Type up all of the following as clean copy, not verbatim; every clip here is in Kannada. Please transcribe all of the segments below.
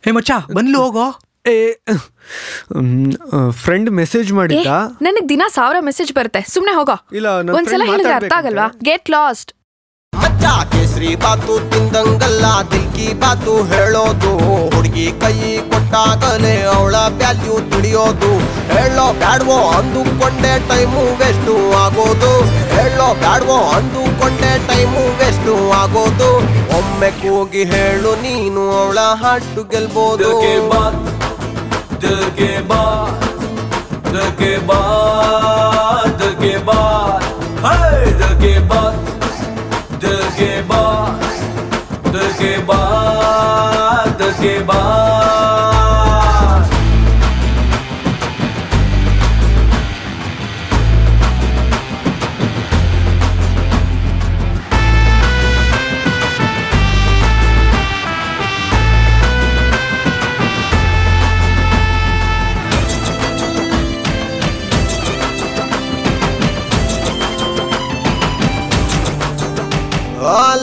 ಹೇ ಮಚ್ಚ ಬಂದ್ಲು ಹೋಗೋ. ಫ್ರೆಂಡ್ ಮೆಸೇಜ್ ಮಾಡಿದ್ದ. ನನಗೆ ದಿನ 1000 ಮೆಸೇಜ್ ಬರುತ್ತೆ, ಸುಮ್ನೆ ಹೋಗೋ. ಒಂದ್ಸಲ ಹೇಳಿದ್ರೆ ಅರ್ಥ ಆಗಲ್ವಾ? Get lost. ಮಚ್ಚ ಕೇಸರಿ ಬಾತು ತಿಂದಂಗಲ್ಲ ದಿಲ್ ಕಿ ಬಾತು ಹೇಳೋದು. ಹುಡುಗಿ ಕೈ ಕೊಟ್ಟಾಗಲೇ ಅವಳ ವ್ಯಾಲ್ಯೂ ತಿಳಿಯೋದು. ಹೇಳೋ ಬ್ಯಾಡ್ವೋ ಅಂದುಕೊಂಡೆ ಟೈಮು ವೇಸ್ಟು ಆಗೋದು. ಹೇಳೋ ಬ್ಯಾಡ್ವೋ ಅಂದುಕೊಂಡೆ ಟೈಮು ವೇಸ್ಟು ಆಗೋದು. ಒಮ್ಮೆ ಕೂಗಿ ಹೇಳು ನೀನು ಅವಳ ಹಾಟು ಗೆಲ್ಬೋದು. दिल के बाद दिल के बाद दिल के बाद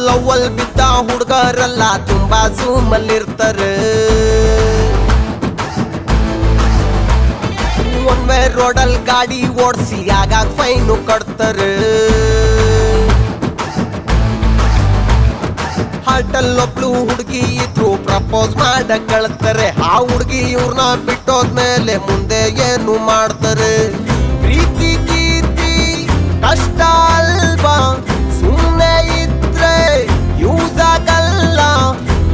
ಲವ್ವಲ್ ಬಿದ್ದ ಹುಡುಗರೆಲ್ಲ ತುಂಬಾ ಜೂಮಲ್ಲಿರ್ತಾರೆ. ಒನ್ ವೇ ರೋಡಲ್ ಗಾಡಿ ಓಡಿಸಿ ಆಗಾಗ ಫೈನು ಕಟ್ತಾರೆ. ಹಾಟಲ್ಲೊಬ್ಳು ಹುಡುಗಿ ಇದ್ರು ಪ್ರಪೋಸ್ ಮಾಡಕ್ ಕಳ್ತಾರೆ. ಆ ಹುಡುಗಿ ಇವ್ರನ್ನ ಬಿಟ್ಟೋದ್ಮೇಲೆ ಮುಂದೆ ಏನು ಮಾಡ್ತಾರೆ? ಪ್ರೀತಿ ಗೀತಿ ಕಷ್ಟ ಅಲ್ವಾ, ಸುಮ್ಮನೆ ಇದ್ರೆ ಯೂಸ್ ಆಗಲ್ಲ.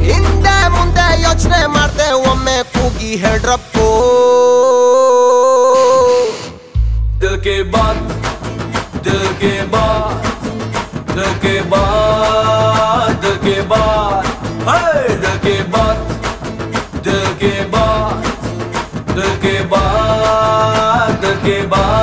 ಹಿಂದೆ ಮುಂದೆ ಯೋಚನೆ ಮಾಡ್ದೆ ಒಮ್ಮೆ ಕೂಗಿ ಹೇಳ್ರಪ್ಪೋ. दिल के बाद दिल के बाद दिल के बाद दिल के बाद दिल के बाद दिल के बाद दिल के बाद दिल के बाद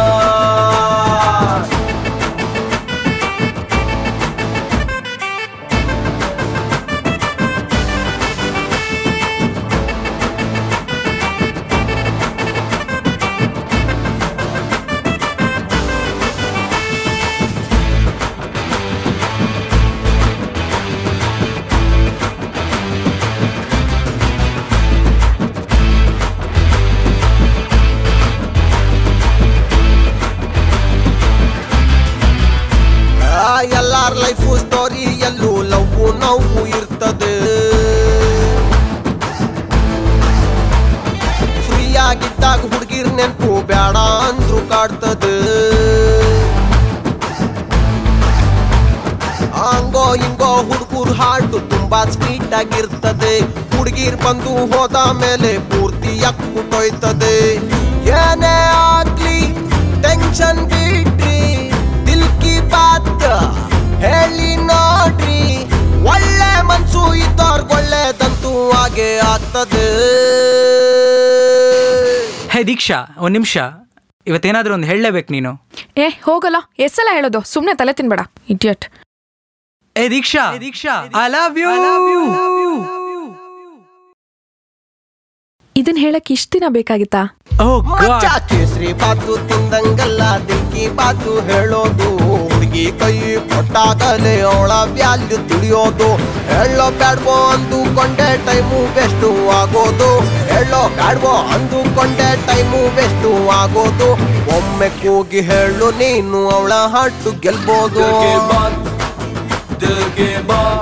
ಎಲ್ಲಾರ ಲೈಫು ಸ್ಟೋರಿ ಎಲ್ಲೂ ಲವ್ವು ನೋವು ಇರ್ತದೆ. ಫ್ರೀ ಆಗಿದ್ದಾಗ ಹುಡುಗಿರ್ ನೆನಪು ಬೇಡ ಅಂದ್ರು ಕಾಡ್ತದೆ. ಹಂಗೋ ಹಿಂಗೋ ಹುಡುಗರು ಹಾಡು ತುಂಬಾ ಸ್ವೀಟ್ ಆಗಿರ್ತದೆ. ಹುಡುಗಿರ್ ಬಂದು ಹೋದ ಮೇಲೆ ಪೂರ್ತಿ ಅಕ್ಕುಟೋಯ್ತದೆ. ಏನೇ ಆಗ್ಲಿ ಟೆನ್ಷನ್ ಬಿಟ್ರಿ, ದಿಲ್ ಕಿ ಬಾತ್ ಹೇಳಿ ನೋಡ್ರಿ. ಒಳ್ಳೆ ಮನ್ಸು ಇದ್ದವ್ರಿಗೆ ಒಳ್ಳೆದಂತೂ ಹಾಗೆ ಆಗ್ತದೆ. ಹೇ ದೀಕ್ಷಾ, ಒಂದ್ ನಿಮಿಷ, ಇವತ್ತೇನಾದ್ರೂ ಒಂದು ಹೇಳಲೇಬೇಕು ನೀನು. ಹೋಗಲ್ಲ, ಎಷ್ಟೆಲ್ಲ ಹೇಳೋದು, ಸುಮ್ನೆ ತಲೆ ತಿನ್ಬೇಡ ಇಡಿಯಟ್. ಏ ದೀಕ್ಷಾ, ಐ ಲವ್ ಯು. ಇದನ್ ಹೇಳಕ್ ಇಷ್ಟ ದಿನ ಬೇಕಾಗಿತ್ತಾ? ಕೇಸರಿ ಬಾತು ತಿಂದಂಗಲ್ಲ ದಿಲ್ ಕಿ ಬಾತು ಹೇಳೋದು. ಹುಡುಗಿ ಕೈ ಕೊಟ್ಟಾಗಲೇ ಅವಳ ವ್ಯಾಲ್ಯೂ ತಿಳಿಯೋದು. ಹೇಳೋ ಬ್ಯಾಡ್ವೋ ಅಂದುಕೊಂಡೆ ಟೈಮು ವೇಸ್ಟು ಆಗೋದು. ಹೇಳೋ ಬ್ಯಾಡ್ವೋ ಅಂದುಕೊಂಡೆ ಟೈಮು ವೇಸ್ಟು ಆಗೋದು. ಒಮ್ಮೆ ಕೂಗಿ ಹೇಳು ನೀನು ಅವಳ ಹಾಟು ಗೆಲ್ಬೋದು. दिल के बाद